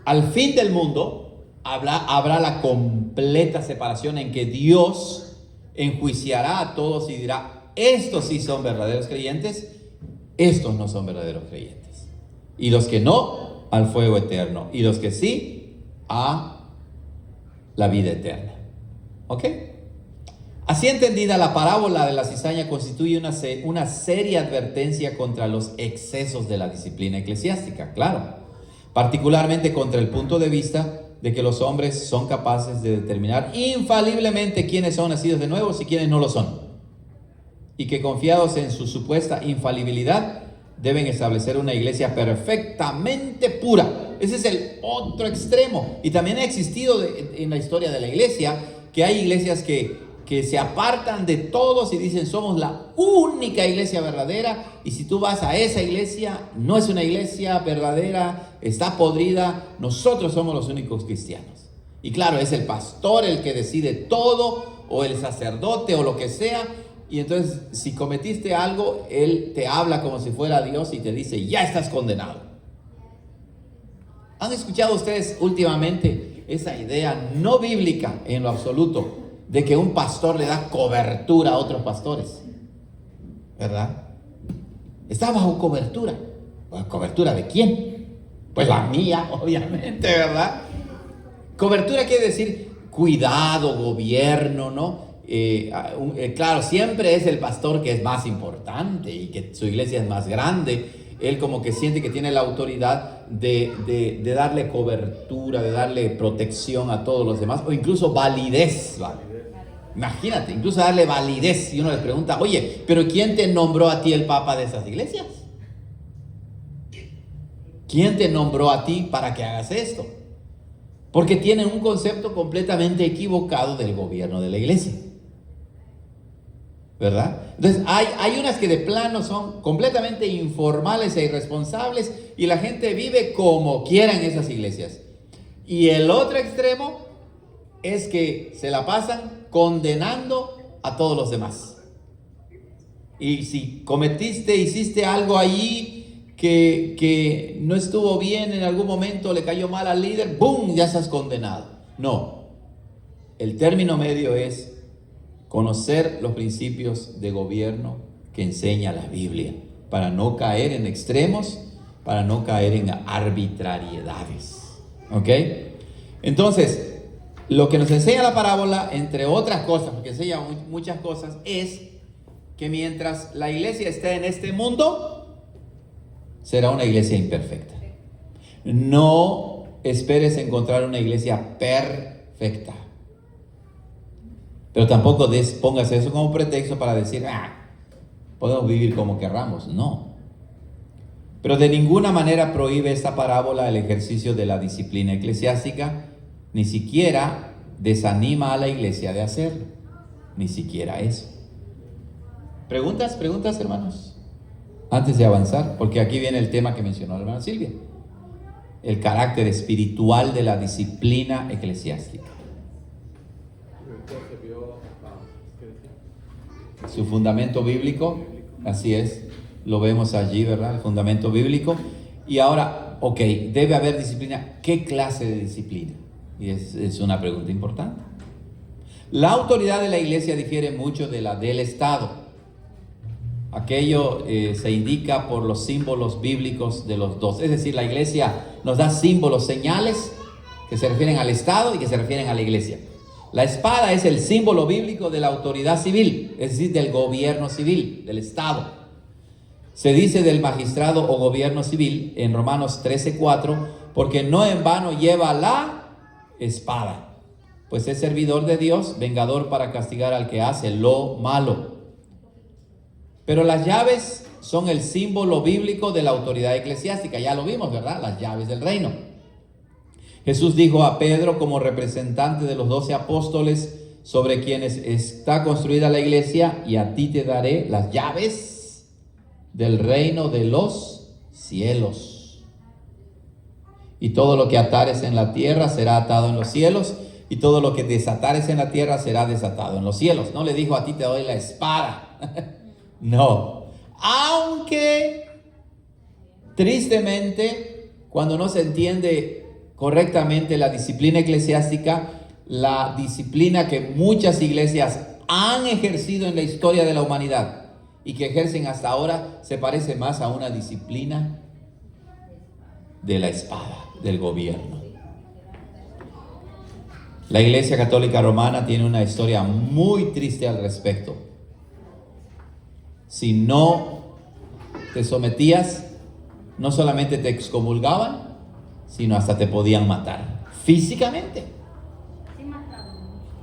al fin del mundo habrá la completa separación en que Dios enjuiciará a todos y dirá: estos sí son verdaderos creyentes, estos no son verdaderos creyentes. Y los que no, al fuego eterno. Y los que sí, a la vida eterna. ¿Ok? Así entendida, la parábola de la cizaña constituye una seria advertencia contra los excesos de la disciplina eclesiástica, claro, particularmente contra el punto de vista de que los hombres son capaces de determinar infaliblemente quiénes son nacidos de nuevo y quiénes no lo son, y que confiados en su supuesta infalibilidad deben establecer una iglesia perfectamente pura. Ese es el otro extremo, y también ha existido en la historia de la iglesia que hay iglesias que se apartan de todos y dicen: somos la única iglesia verdadera, y si tú vas a esa iglesia, no es una iglesia verdadera, está podrida, nosotros somos los únicos cristianos. Y claro, es el pastor el que decide todo, o el sacerdote, o lo que sea, y entonces si cometiste algo, él te habla como si fuera Dios y te dice: ya estás condenado. ¿Han escuchado ustedes últimamente esa idea no bíblica en lo absoluto de que un pastor le da cobertura a otros pastores? ¿Verdad? Está bajo cobertura. ¿Cobertura de quién? Pues la mía, obviamente, ¿verdad? Cobertura quiere decir cuidado, gobierno, ¿no? Claro, siempre es el pastor que es más importante y que su iglesia es más grande. Él como que siente que tiene la autoridad de darle cobertura, de darle protección a todos los demás, o incluso validez, ¿vale? Imagínate, incluso darle validez. Y uno les pregunta: oye, pero ¿quién te nombró a ti el papa de esas iglesias? ¿Quién te nombró a ti para que hagas esto? Porque tienen un concepto completamente equivocado del gobierno de la iglesia, ¿verdad? Entonces hay unas que de plano son completamente informales e irresponsables, y la gente vive como quiera en esas iglesias. Y el otro extremo es que se la pasan condenando a todos los demás. Y si hiciste algo allí que no estuvo bien en algún momento, le cayó mal al líder, ¡boom!, ya estás condenado. No, el término medio es conocer los principios de gobierno que enseña la Biblia, para no caer en extremos, para no caer en arbitrariedades. ¿Ok? Entonces, lo que nos enseña la parábola, entre otras cosas, porque enseña muchas cosas, es que mientras la iglesia esté en este mundo, será una iglesia imperfecta. No esperes encontrar una iglesia perfecta. Pero tampoco pongas eso como pretexto para decir: podemos vivir como querramos. No. Pero de ninguna manera prohíbe esta parábola el ejercicio de la disciplina eclesiástica, ni siquiera desanima a la iglesia de hacerlo. Ni siquiera eso. ¿Preguntas, hermanos? Antes de avanzar, porque aquí viene el tema que mencionó la hermana Silvia: el carácter espiritual de la disciplina eclesiástica. Su fundamento bíblico, así es, lo vemos allí, ¿verdad? El fundamento bíblico. Y ahora, ok, debe haber disciplina. ¿Qué clase de disciplina? Y es una pregunta importante. La autoridad de la iglesia difiere mucho de la del Estado. Aquello se indica por los símbolos bíblicos de los dos. Es decir, la iglesia nos da símbolos, señales que se refieren al Estado y que se refieren a la iglesia. La espada es el símbolo bíblico de la autoridad civil, es decir, del gobierno civil, del Estado. Se dice del magistrado o gobierno civil en Romanos 13:4, porque no en vano lleva la espada, pues es servidor de Dios, vengador para castigar al que hace lo malo. Pero las llaves son el símbolo bíblico de la autoridad eclesiástica. Ya lo vimos, ¿verdad? Las llaves del reino. Jesús dijo a Pedro, como representante de los 12 apóstoles, sobre quienes está construida la iglesia: y a ti te daré las llaves del reino de los cielos. Y todo lo que atares en la tierra será atado en los cielos, y todo lo que desatares en la tierra será desatado en los cielos. No le dijo a ti te doy la espada. No. Aunque, tristemente, cuando no se entiende correctamente la disciplina eclesiástica, la disciplina que muchas iglesias han ejercido en la historia de la humanidad y que ejercen hasta ahora, se parece más a una disciplina de la espada, del gobierno. La Iglesia Católica Romana tiene una historia muy triste al respecto. Si no te sometías, no solamente te excomulgaban, sino hasta te podían matar físicamente.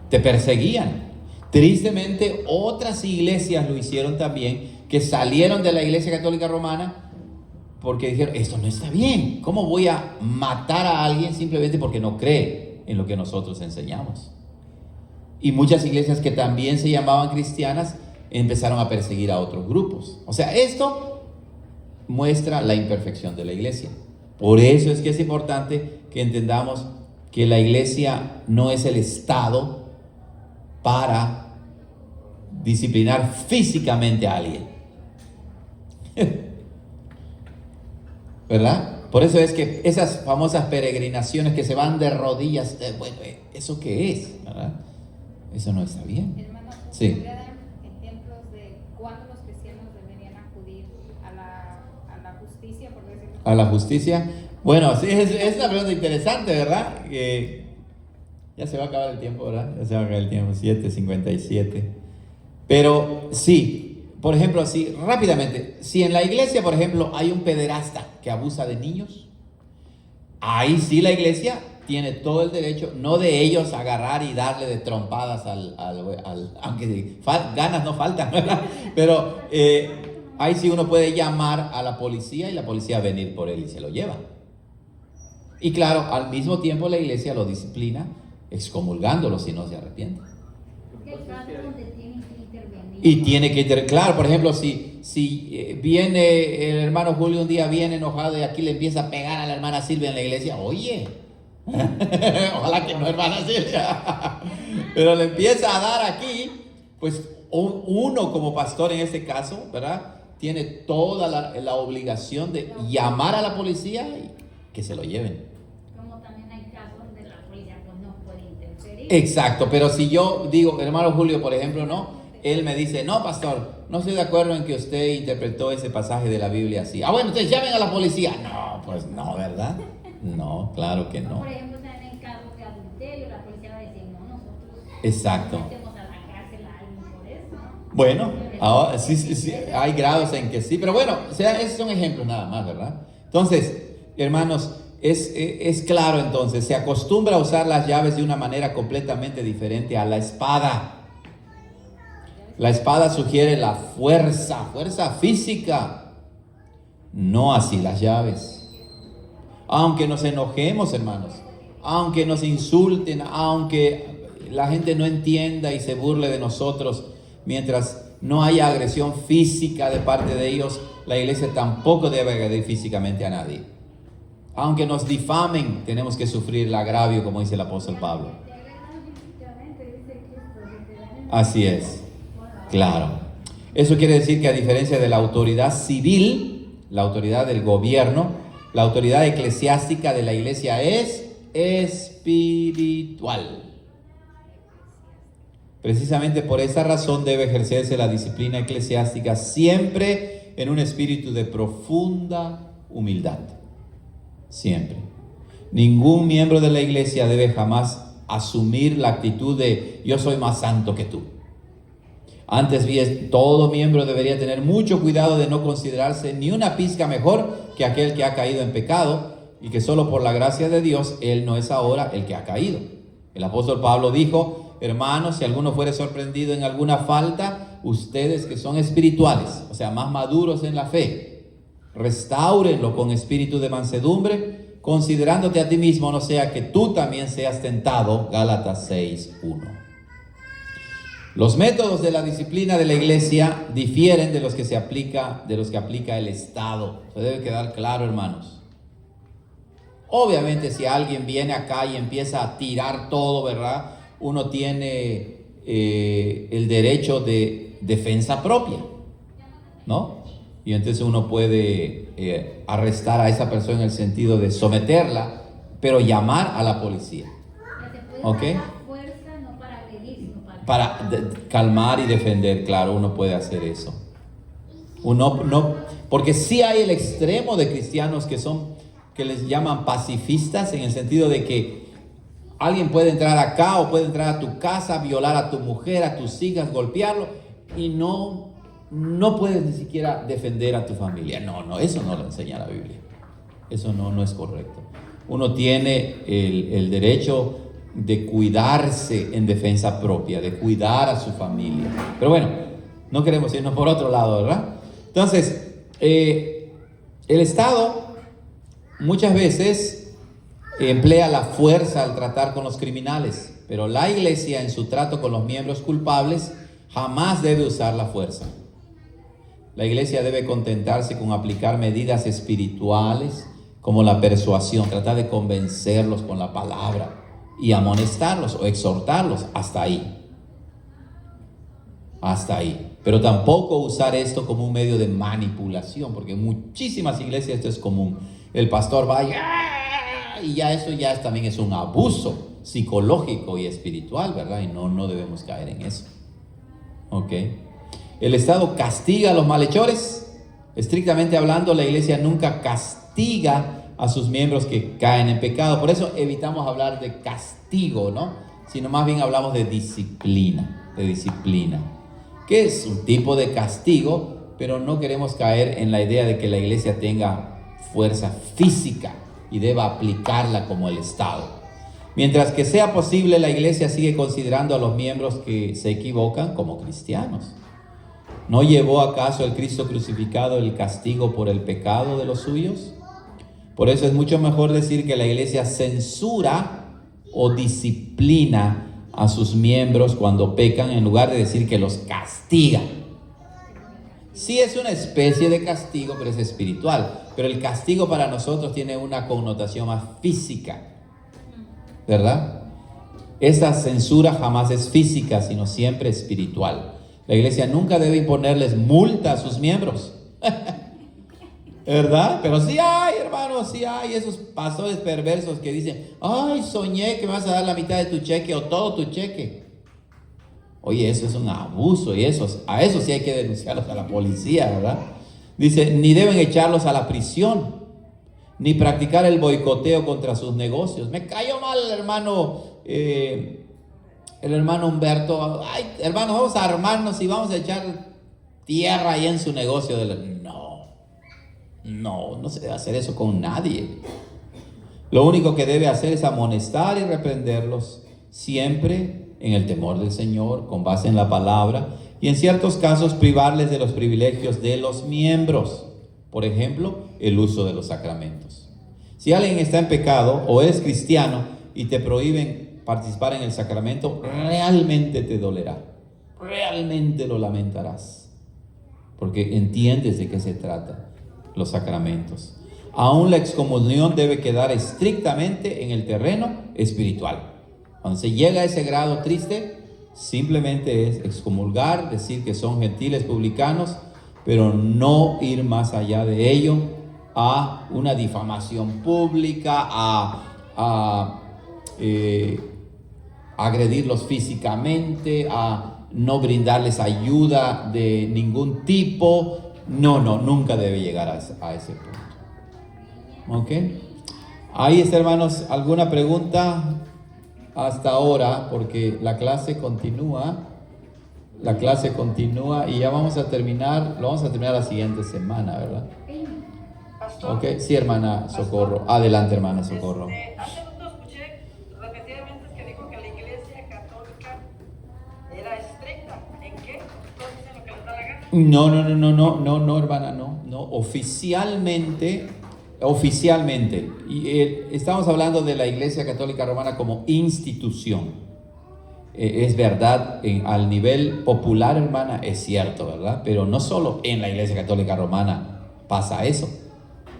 Te perseguían. Tristemente, otras iglesias lo hicieron también, que salieron de la Iglesia Católica Romana porque dijeron, esto no está bien. ¿Cómo voy a matar a alguien simplemente porque no cree en lo que nosotros enseñamos? Y muchas iglesias que también se llamaban cristianas empezaron a perseguir a otros grupos. O sea, esto muestra la imperfección de la iglesia. Por eso es que es importante que entendamos que la iglesia no es el Estado para disciplinar físicamente a alguien. ¿Verdad? Por eso es que esas famosas peregrinaciones que se van de rodillas, bueno, ¿eso qué es? ¿Verdad? Eso no está bien. Hermano, Sí. ¿podría dar ejemplos de cuándo los cristianos deberían acudir a la justicia, por decirlo así? ¿A la justicia? Bueno, sí, es una pregunta interesante, ¿verdad? Ya se va a acabar el tiempo, ¿verdad? Ya se va a acabar el tiempo, 7:57. Pero sí, por ejemplo, sí, rápidamente, si en la iglesia, por ejemplo, hay un pederasta que abusa de niños, ahí sí la iglesia tiene todo el derecho, no de ellos agarrar y darle de trompadas aunque ganas no faltan, ¿verdad? Pero ahí sí uno puede llamar a la policía y la policía va a venir por él y se lo lleva. Y claro, al mismo tiempo la iglesia lo disciplina excomulgándolo si no se arrepiente. Y tiene que intervenir. Claro, por ejemplo, si viene el hermano Julio un día bien enojado y aquí le empieza a pegar a la hermana Silvia en la iglesia, oye, ojalá que no, hermana Silvia, pero le empieza a dar aquí, pues uno como pastor en este caso, ¿verdad? Tiene toda la obligación de llamar a la policía y que se lo lleven. Como también hay casos donde la policía pues no puede interferir. Exacto, pero si yo digo, hermano Julio, por ejemplo, no, él me dice, no, pastor, no estoy de acuerdo en que usted interpretó ese pasaje de la Biblia así. Ah, bueno, entonces llamen a la policía. No, pues no, ¿verdad? No, claro que no. Por ejemplo, también en casos de adulterio, la policía va a decir, no, nosotros Exacto. metemos a la cárcel a alguien por eso. Bueno, ahora, sí, hay grados en que sí, pero bueno, o sea, esos son ejemplos nada más, ¿verdad? Entonces, hermanos, es claro entonces, se acostumbra a usar las llaves de una manera completamente diferente a la espada. La espada sugiere la fuerza física, no así las llaves. Aunque nos enojemos, hermanos, aunque nos insulten, aunque la gente no entienda y se burle de nosotros, mientras no haya agresión física de parte de ellos, la iglesia tampoco debe agredir físicamente a nadie. Aunque nos difamen, tenemos que sufrir el agravio, como dice el apóstol Pablo. Así es. Claro. Eso quiere decir que a diferencia de la autoridad civil, la autoridad del gobierno, la autoridad eclesiástica de la iglesia es espiritual. Precisamente por esa razón debe ejercerse la disciplina eclesiástica siempre en un espíritu de profunda humildad. Siempre. Ningún miembro de la iglesia debe jamás asumir la actitud de yo soy más santo que tú. Antes bien, todo miembro debería tener mucho cuidado de no considerarse ni una pizca mejor que aquel que ha caído en pecado y que solo por la gracia de Dios, él no es ahora el que ha caído. El apóstol Pablo dijo, hermanos, si alguno fuere sorprendido en alguna falta, ustedes que son espirituales, o sea, más maduros en la fe, restáurenlo con espíritu de mansedumbre, considerándote a ti mismo, no sea que tú también seas tentado. Gálatas 6:1. Los métodos de la disciplina de la iglesia difieren de los que aplica el Estado. Eso debe quedar claro, hermanos. Obviamente, si alguien viene acá y empieza a tirar todo, ¿verdad? Uno tiene el derecho de defensa propia, ¿no? Y entonces uno puede arrestar a esa persona en el sentido de someterla, pero llamar a la policía. ¿Ok? Fuerza, no para agredir, sino Para calmar y defender, claro, uno puede hacer eso. Uno no, porque sí hay el extremo de cristianos que les llaman pacifistas, en el sentido de que alguien puede entrar acá o puede entrar a tu casa, violar a tu mujer, a tus hijas, golpearlo, y no puedes ni siquiera defender a tu familia. No, eso no lo enseña la Biblia. Eso no es correcto. Uno tiene el derecho de cuidarse en defensa propia, de cuidar a su familia. Pero bueno, no queremos irnos por otro lado, ¿verdad? Entonces, el Estado muchas veces emplea la fuerza al tratar con los criminales, pero la iglesia en su trato con los miembros culpables jamás debe usar la fuerza. La iglesia debe contentarse con aplicar medidas espirituales como la persuasión, tratar de convencerlos con la palabra y amonestarlos o exhortarlos hasta ahí. Hasta ahí. Pero tampoco usar esto como un medio de manipulación, porque en muchísimas iglesias esto es común. El pastor va y ya eso también es un abuso psicológico y espiritual, ¿verdad? Y no debemos caer en eso. ¿Ok? El Estado castiga a los malhechores. Estrictamente hablando, la iglesia nunca castiga a sus miembros que caen en pecado. Por eso evitamos hablar de castigo, ¿no? Sino más bien hablamos de disciplina, que es un tipo de castigo, pero no queremos caer en la idea de que la iglesia tenga fuerza física y deba aplicarla como el Estado. Mientras que sea posible, la iglesia sigue considerando a los miembros que se equivocan como cristianos. ¿No llevó acaso el Cristo crucificado el castigo por el pecado de los suyos? Por eso es mucho mejor decir que la iglesia censura o disciplina a sus miembros cuando pecan, en lugar de decir que los castiga. Sí es una especie de castigo, pero es espiritual. Pero el castigo para nosotros tiene una connotación más física, ¿verdad? Esa censura jamás es física, sino siempre espiritual. La iglesia nunca debe imponerles multa a sus miembros. ¿Verdad? Pero sí hay, hermanos, sí hay esos pastores perversos que dicen: ay, soñé que me vas a dar la mitad de tu cheque o todo tu cheque. Oye, eso es un abuso y a eso sí hay que denunciarlos a la policía, ¿verdad? Dice: ni deben echarlos a la prisión, ni practicar el boicoteo contra sus negocios. Me cayó mal el hermano Humberto. Ay, hermanos, vamos a armarnos y vamos a echar tierra ahí en su negocio. No se debe hacer eso con nadie. Lo único que debe hacer es amonestar y reprenderlos, siempre en el temor del Señor, con base en la palabra, y en ciertos casos privarles de los privilegios de los miembros. Por ejemplo, el uso de los sacramentos. Si alguien está en pecado o eres cristiano y te prohíben participar en el sacramento, realmente te dolerá, realmente lo lamentarás, porque entiendes de qué se trata los sacramentos. Aún la excomunión debe quedar estrictamente en el terreno espiritual. Cuando se llega a ese grado triste, simplemente es excomulgar, decir que son gentiles publicanos, pero no ir más allá de ello a una difamación pública, a agredirlos físicamente, a no brindarles ayuda de ningún tipo. No, nunca debe llegar a ese punto. ¿Ok? Ahí está, hermanos, ¿alguna pregunta hasta ahora? Porque la clase continúa y ya vamos a terminar, lo vamos a terminar la siguiente semana, ¿verdad? Pastor, Ok, sí, hermana Socorro. Adelante, hermana Socorro. Hace rato escuché repetidamente que dijo que la iglesia católica era estricta. ¿En qué? ¿Todos dicen lo que les da la gana? No, hermana, no. Oficialmente. Y estamos hablando de la Iglesia Católica Romana como institución. Es verdad, al nivel popular, hermana, es cierto, ¿verdad? Pero no solo en la Iglesia Católica Romana pasa eso.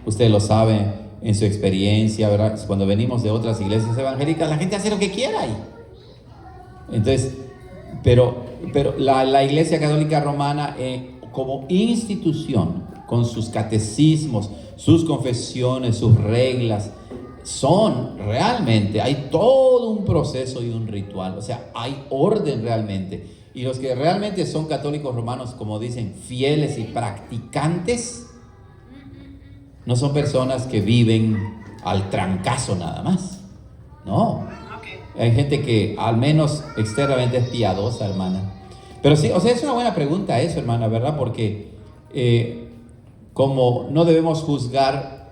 Ustedes lo saben, en su experiencia, ¿verdad? Cuando venimos de otras iglesias evangélicas, la gente hace lo que quiera ahí. Entonces, pero la Iglesia Católica Romana como institución, con sus catecismos, sus confesiones, sus reglas, son realmente, hay todo un proceso y un ritual, o sea, hay orden realmente. Y los que realmente son católicos romanos, como dicen, fieles y practicantes, no son personas que viven al trancazo nada más, no. Hay gente que al menos externamente es piadosa, hermana. Pero sí, o sea, es una buena pregunta eso, hermana, ¿verdad? Porque como no debemos juzgar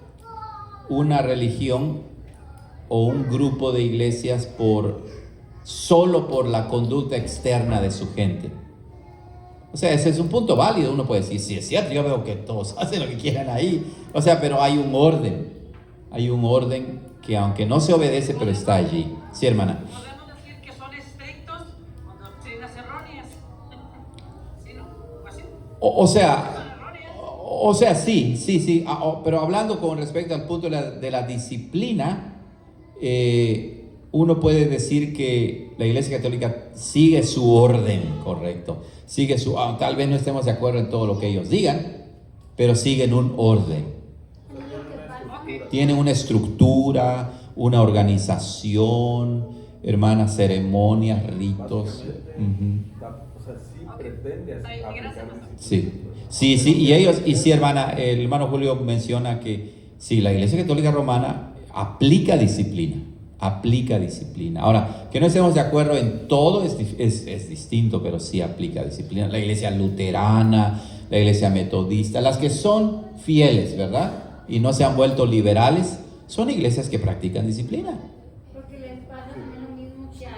una religión o un grupo de iglesias solo por la conducta externa de su gente. O sea, ese es un punto válido. Uno puede decir, sí, es cierto, yo veo que todos hacen lo que quieran ahí. O sea, pero hay un orden. Hay un orden que aunque no se obedece, pero está allí. Sí, hermana. Podemos decir que son estrictos con doctrinas erróneas. ¿Sí, no? ¿Así? O sea, sí. Pero hablando con respecto al punto de la disciplina, uno puede decir que la Iglesia Católica sigue su orden, correcto. Tal vez no estemos de acuerdo en todo lo que ellos digan, pero siguen un orden. Tienen una estructura, una organización, hermanas, ceremonias, ritos. O sea, sí pretende aplicar. Sí, y sí, hermana, el hermano Julio menciona que sí, la Iglesia Católica Romana aplica disciplina. Ahora, que no estemos de acuerdo en todo es distinto, pero sí aplica disciplina. La Iglesia luterana, la Iglesia metodista, las que son fieles, ¿verdad? Y no se han vuelto liberales, son iglesias que practican disciplina. Porque les pasa también lo mismo que a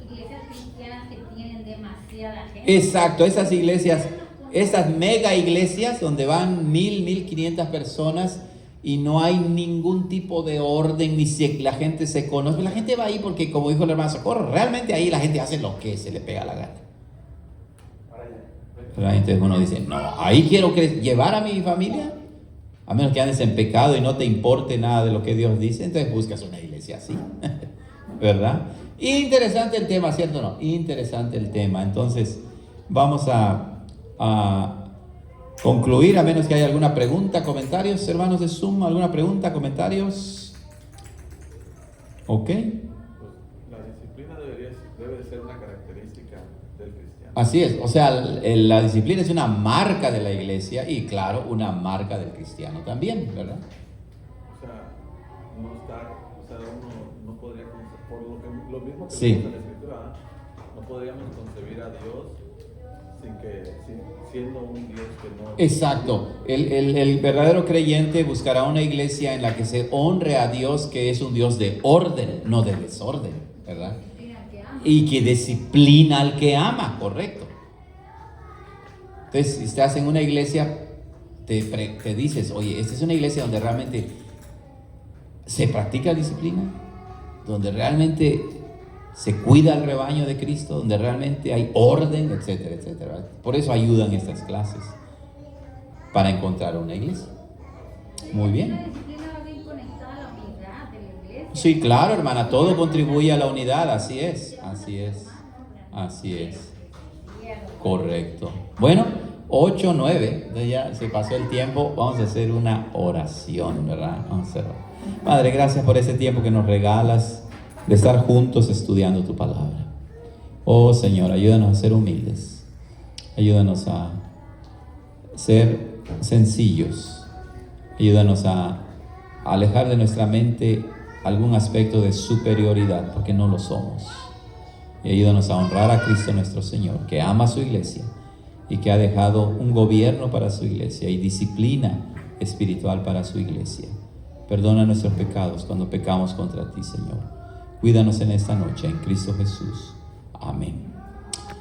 iglesias cristianas que tienen demasiada gente. Exacto, esas iglesias, esas mega iglesias donde van 1,500 personas y no hay ningún tipo de orden, ni si la gente se conoce. La gente va ahí porque, como dijo el hermano Socorro, realmente ahí la gente hace lo que se le pega la gana. Pero entonces uno dice, no, ahí quiero llevar a mi familia, a menos que andes en pecado y no te importe nada de lo que Dios dice, entonces buscas una iglesia así, ¿verdad? Interesante el tema, ¿cierto o no? Interesante el tema. Entonces, vamos a concluir, a menos que haya alguna pregunta, comentarios, hermanos de Zoom, alguna pregunta, comentarios. ¿Ok? Pues la disciplina debe ser una característica del cristiano. Así es, o sea, la disciplina es una marca de la iglesia y claro, una marca del cristiano también, ¿verdad? O sea, uno no podría, por lo mismo que Sí. dice la Escritura, no podríamos concebir a Dios siendo un Dios que no... Exacto, el verdadero creyente buscará una iglesia en la que se honre a Dios, que es un Dios de orden, no de desorden, ¿verdad? Y que disciplina al que ama, correcto. Entonces, si estás en una iglesia, te dices, oye, esta es una iglesia donde realmente se practica disciplina, donde realmente se cuida el rebaño de Cristo, donde realmente hay orden, etcétera, etcétera. Por eso ayudan estas clases, para encontrar una iglesia. Muy bien. La disciplina va bien conectada a la unidad de la iglesia. Sí, claro, hermana, todo contribuye a la unidad, así es. Correcto. Bueno, 8, 9, entonces ya se pasó el tiempo, vamos a hacer una oración, ¿verdad? Vamos a hacer. Padre, gracias por ese tiempo que nos regalas de estar juntos estudiando tu palabra. Oh Señor, ayúdanos a ser humildes, ayúdanos a ser sencillos, ayúdanos a alejar de nuestra mente algún aspecto de superioridad, porque no lo somos. Y ayúdanos a honrar a Cristo nuestro Señor, que ama a su iglesia y que ha dejado un gobierno para su iglesia y disciplina espiritual para su iglesia. Perdona nuestros pecados cuando pecamos contra ti, Señor. Cuídanos en esta noche, en Cristo Jesús. Amén.